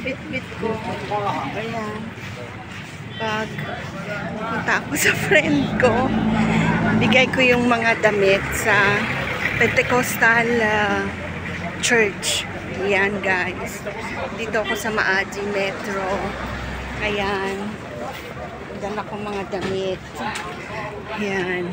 Bit-bit ko. Ayan. Pag punta ako sa friend ko, bigay ko yung mga damit sa Pentecostal Church. Ayan guys. Dito ako sa Maaji Metro. Ayan. Dala ko mga damit. Ayan.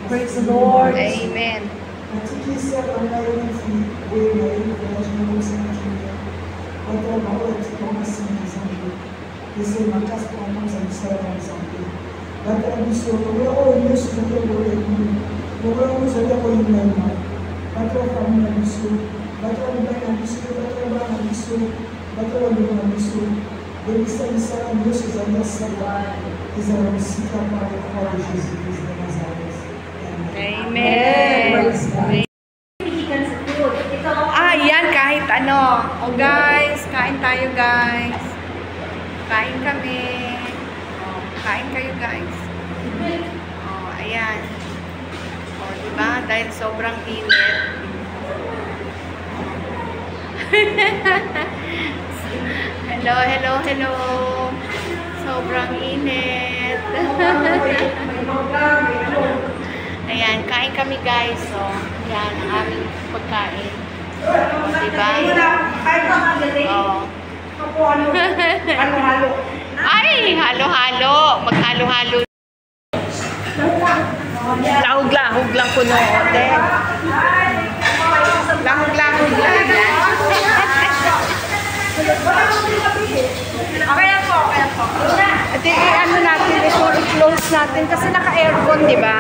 Praise the Lord. Amen. Natikisa pangayong wewe na sa kanya. Wala bawat mga sinasabi. Kasi makas pa mo sa sabi. Bata gusto ko Diyos na wala mo. Wala mo sa ko yung naman. Bata pa mo na gusto. Bata ba na gusto? Bata ba na gusto? Bata ba na gusto? Isa ang Diyos sa nasa isa ang sika para para Jesus de Nazareth. Amen. Yan, kahit ano. O guys, kain tayo guys. Kain kami. Kain kayo guys. Ayan. Diba? Dahil sobrang init. Hello. Sobrang init. Ayan, kain kami guys. So, yan ang aming pagkain. Diba? Halo-halo. Ay, halo-halo. Maghalo-halo. Lahog-lahog lang kuno. Lahog-lahog lang. Okay po. At ano natin, i-close natin kasi naka-aircon, di ba?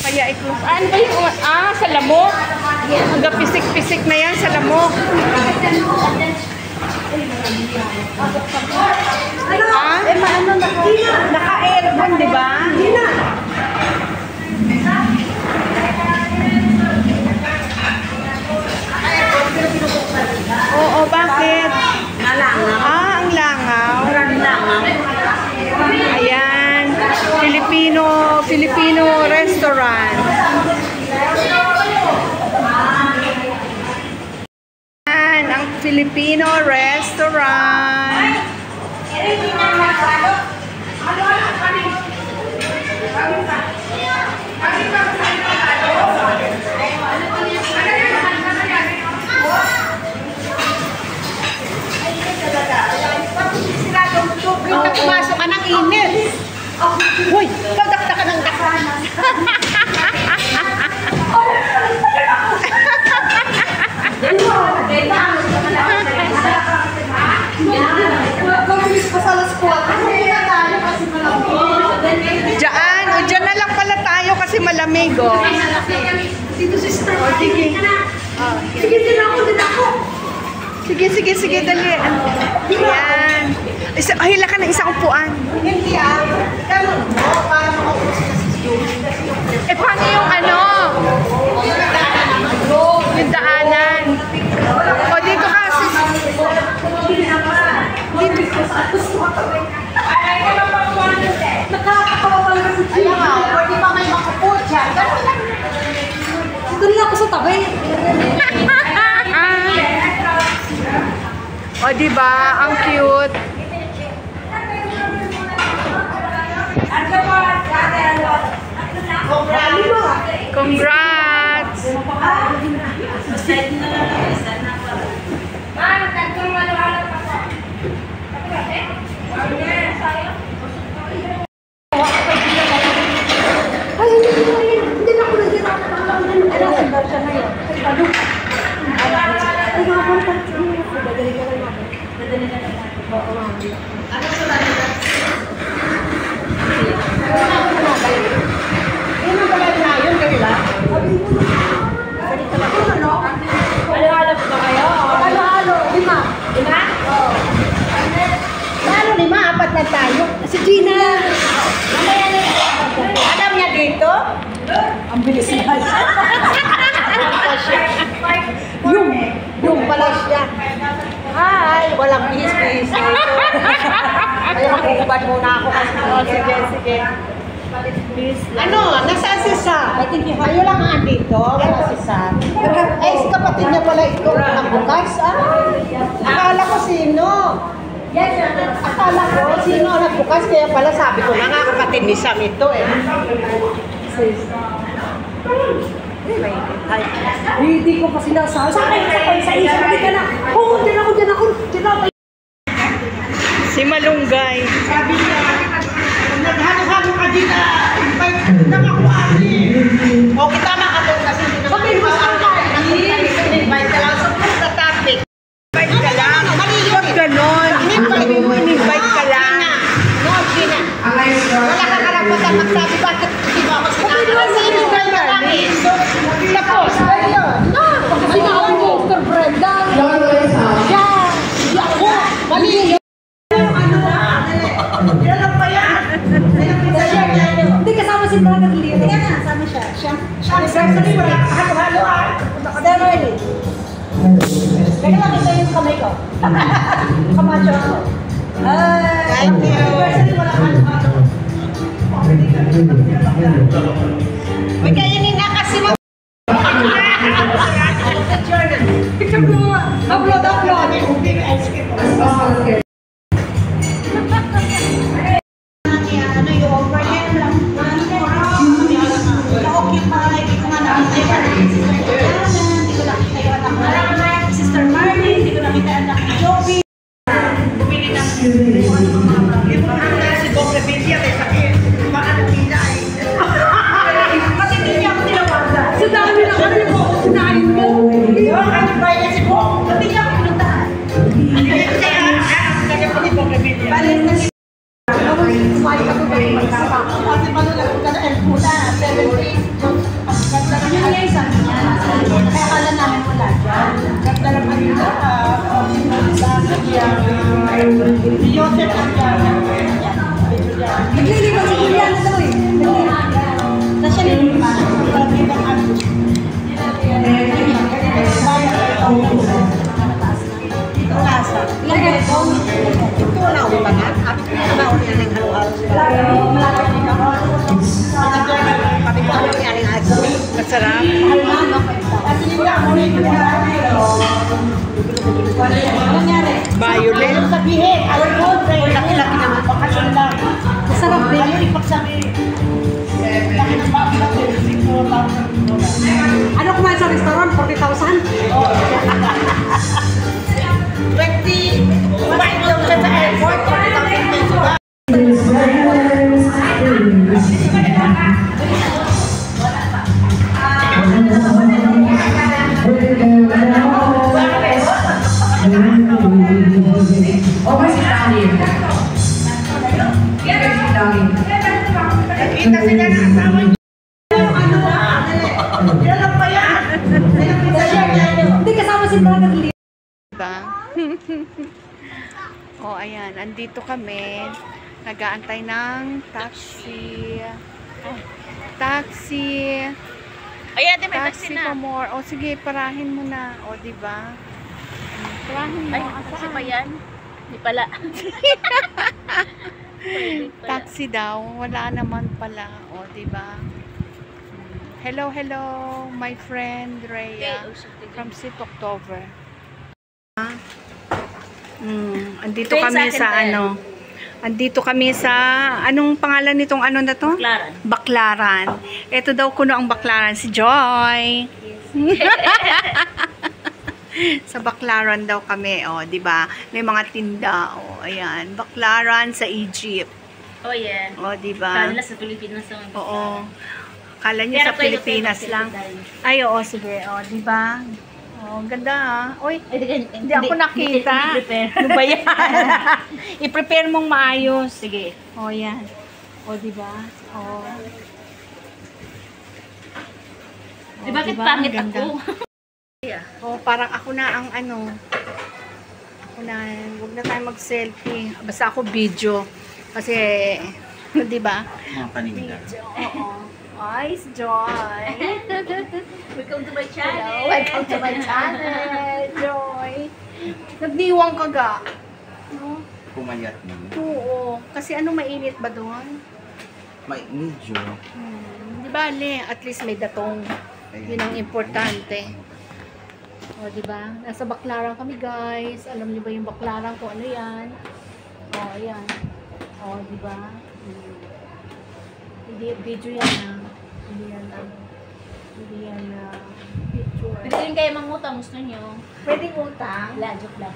Kaya i-close. Ano ba yung, sa lamok? Hanggang pisik-pisik na yan sa lamok. Naka-aircon, di ba? Oo, bakit? Ang langaw. Ayan. Filipino restaurant. Ayan, ang Filipino restaurant. Pumasok ka ng init. Uy, pagdakta ka ng dakta. Diyan na lang pala tayo kasi malamig, oh. Dito sister. Sige. Sige, din ako. Sige, dali. Ayan. Hila ka ng isang upuan. Hindi Ganun mo, para makaupo sila sa studio. Paano yung ano? Yung daanan. O, dito ka. Dito ka. Nakakatawa pala sa studio. Pwede pa may makupo dyan. Ganun lang. Dali ako sa tabi. O, diba? Ang cute. Congrats! Hindi na ako nagirapan. Halo-halo ba kayo? Halo-halo. 5? 5? Oo. Halo 5, 4 na tayo. Si Gina. Mamaya na yun. Alam niya dito? Ang bilis na. Yung pala siya. Hi! Walang bihis-bihis na ito. Kaya mag-uubad muna ako kasi. Sige. Ano? Nasaan si Sam? Kayo lang andito? Wala si Sam. Ay, si kapatid niya pala ito. Ang bukas, Akala ko sino? Akala ko sino ang nagbukas. Kaya pala sabi ko na nga kapatid ni Sam ito Hindi ko kasi nasabi. Sa isa. Hindi ka na. Oo, dyan ako. Si Malunggay. Sabi niya, naghalo-halo ka din Nang ako ali. O kita makatong kasi hindi naman. Invite ka lang sa topic. Invite ka lang. Huwag ganon. Invite ka lang. No, Gina. Wala ka karapatan magsabi bakit hindi mo ako sinabi. Invite ka lang eh. Tapos, ayun. No, kasi ako Mr. Brenda. Siya. Hindi ako. Mali yun. Hindi kasama si Brother Leo. Kaya nga, kasama siya. Siya ang anniversary mo. Halo-halo ah. Pero really. Teka lang, ito yung kamay ko. Kamacho ako. Thank you. Anniversary mo lang halo-halo. May kainin na kasi mo. Picture mo. Upload. Ano yung overhead lang. Na-occupy. Hindi ko nga nakita yung Sister Diana. Hindi ko nakita yung anak mo. Sister Marley. Hindi ko nakita yung anak ni Joby. Bumili ng si Bong Revilla may sakit. Paano nila eh. Kasi hindi niya ako tinawagan. Sa dami na ano mo. Sinahin mo. Ano ba yun si Bong? Hindi niya ako pinuntahan. Hindi ko kaya kaya pa ni Bong Revilla. Balik na si Kumain ako ba yung magkapa? Kasi malulagod ka na Elpuna. 17. Yun nga yung sabi niya. Kaya kala namin wala dyan. Ganda ng kanila. Joseph ang Naglilipat si Juliana daw eh. Tapos siya nilipat. Ito lasa. Ilagay ito. Ito na utangan. Kapit na ba ako yan ng halo-halo. Malapit din ako. Kapit ko ako yan ng halo. Masarap. Kasi hindi ako rin. Ano nangyari? Violet. Ayaw sabihin. Ayaw ko. Laki-laki naman. Bakasyon lang. Masarap din. Ayaw ipagsabihin. Laki ng bakit. Ano kumain sa restaurant? 40,000? 20. Kumain daw siya sa airport. 40,000 pesos. Nakita sila na asawa niya. Ano na? Ilan pa yan? Hindi kasama si Brother Leo. Diba? Oh, ayan. Andito kami. Nag-aantay ng taxi. Oh, taxi. Ayan, may Taxi taxi pa na. more. O, sige, parahin mo na. O, diba? Parahin mo. Ay, taxi pa yan? Hindi pala. Taxi daw. Wala naman pala. O, diba? Hello, my friend Rhea from St. October. Andito Ito yung kami sa akin sa din. ano. Andito kami sa anong pangalan nitong ano na to? Baklaran. Baklaran. Ito daw kuno ang Baklaran si Joy. Sa Baklaran daw kami, oh, 'di ba? May mga tinda, oh, ayan. Baklaran sa Egypt. Oh, yeah. Oh, 'di ba? Kanila sa Pilipinas naman. Oo. Kala niyo Pero sa Pilipinas lang. Ay, oo, sige. Oh, 'di ba? Oh, ganda ah. Oy, hindi ako nakita. Ano ba yan? I-prepare mong maayos. Sige. Oh, yan. Oh, di ba? Oh. Bakit diba? pangit Ang ganda. ako? Oh, parang ako na ang ano. Ako na, huwag na tayo mag-selfie. Basta ako video. Kasi, di ba? Mga paninda. Video. Oo. Nice, Joy. Welcome to my channel. Hello, welcome to my channel, Joy. Nagdiwang ka ga. No? Pumayat mo. Oo. Kasi ano, mainit ba doon? May medyo. Di ba, Ale? At least may datong. Yun ang importante. O, di ba? Nasa Baklaran kami, guys. Alam niyo ba yung Baklaran kung ano yan? O, ayan. O, di ba? Hindi, video yan na. Hindi yan na. Hindi yan na. Picture. Pwede rin kayo mangutang. Gusto nyo? Pwedeng utang. Wala, joke lang.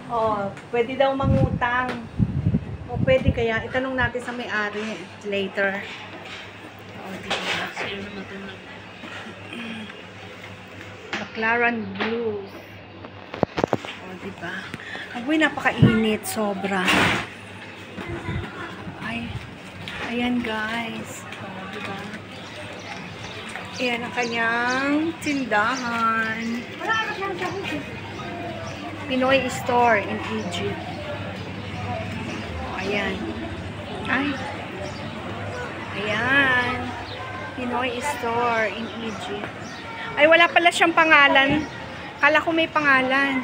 O, pwede daw mangutang. O pwede kaya, itanong natin sa may-ari later. O, diba? Sino naman ito na? Baclaran Blue. O, diba? Agoy, napakainit. Sobra. Ay, ayan guys. O, diba? Ayan ang kanyang tindahan. Pinoy store in Egypt. O, ayan. Ay. Ayan. Pinoy store in Egypt. Ay, wala pala siyang pangalan. Kala ko may pangalan.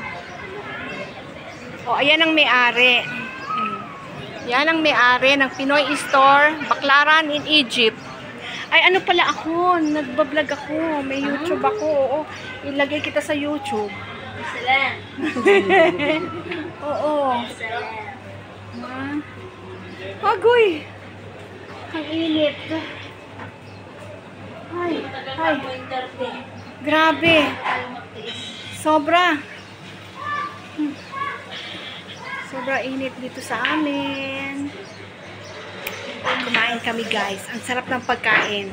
O, ayan ang may-ari. Yan ang may-ari ng Pinoy Store, Baclaran in Egypt. Ay, ano pala ako? Nagbablog ako. May YouTube ako. Oo, ilagay kita sa YouTube. Excellent. Oo. Excellent. Agoy! Ang init. Ay, ay. Grabe. Sobra. Sobra init dito sa amin. Kumain kami guys. Ang sarap ng pagkain.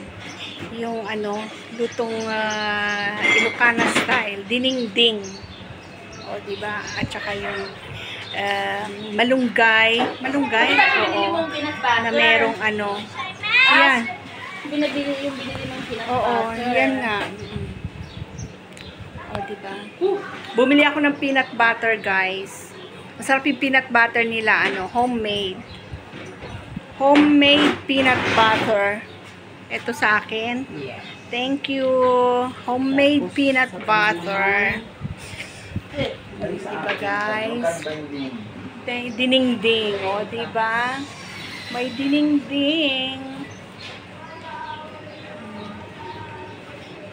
Yung ano, lutong Ilocana style. Dinengdeng. O, diba? At saka yung malunggay. Malunggay? Oo. Na merong ano. Ayan. Binili yung binili ng peanut Oo, yan nga. O, diba? Bumili ako ng peanut butter, guys. Masarap yung peanut butter nila, ano, homemade. Homemade peanut butter. Ito sa akin. Thank you. Homemade peanut butter. Diba, guys? Dinengdeng. O, diba? May dinengdeng.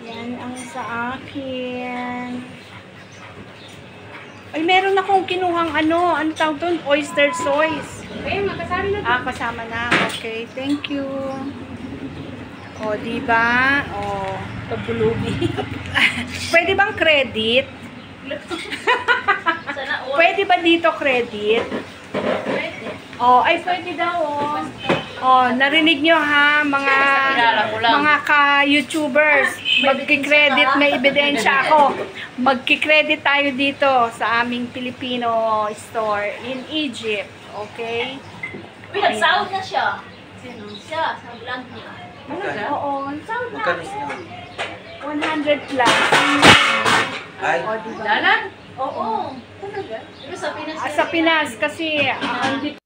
Yan ang sa akin. Ay, meron akong kinuhang ano tawag doon? Oyster sauce. Ayun, makasari na. Ah, kasama na. Okay, thank you. O, diba? O, Pabulubi. pwede bang credit? Sana all. Pwede ba dito credit? Pwede. O, ay pwede daw, o. O, narinig nyo ha, Kilala ko lang. mga ka-YouTubers. Magki-credit, may ebidensya ako. Magki-credit tayo dito sa aming Filipino store in Egypt. Okay? Uy, nagsahod na siya. Sino? Siya, sa vlog niya. Oo, sound na Magkano ako. siya? 100 plus. Ay, O, diba? Dalan? Oo. Talaga? Pero sa Pinas. Sa Pinas kasi hindi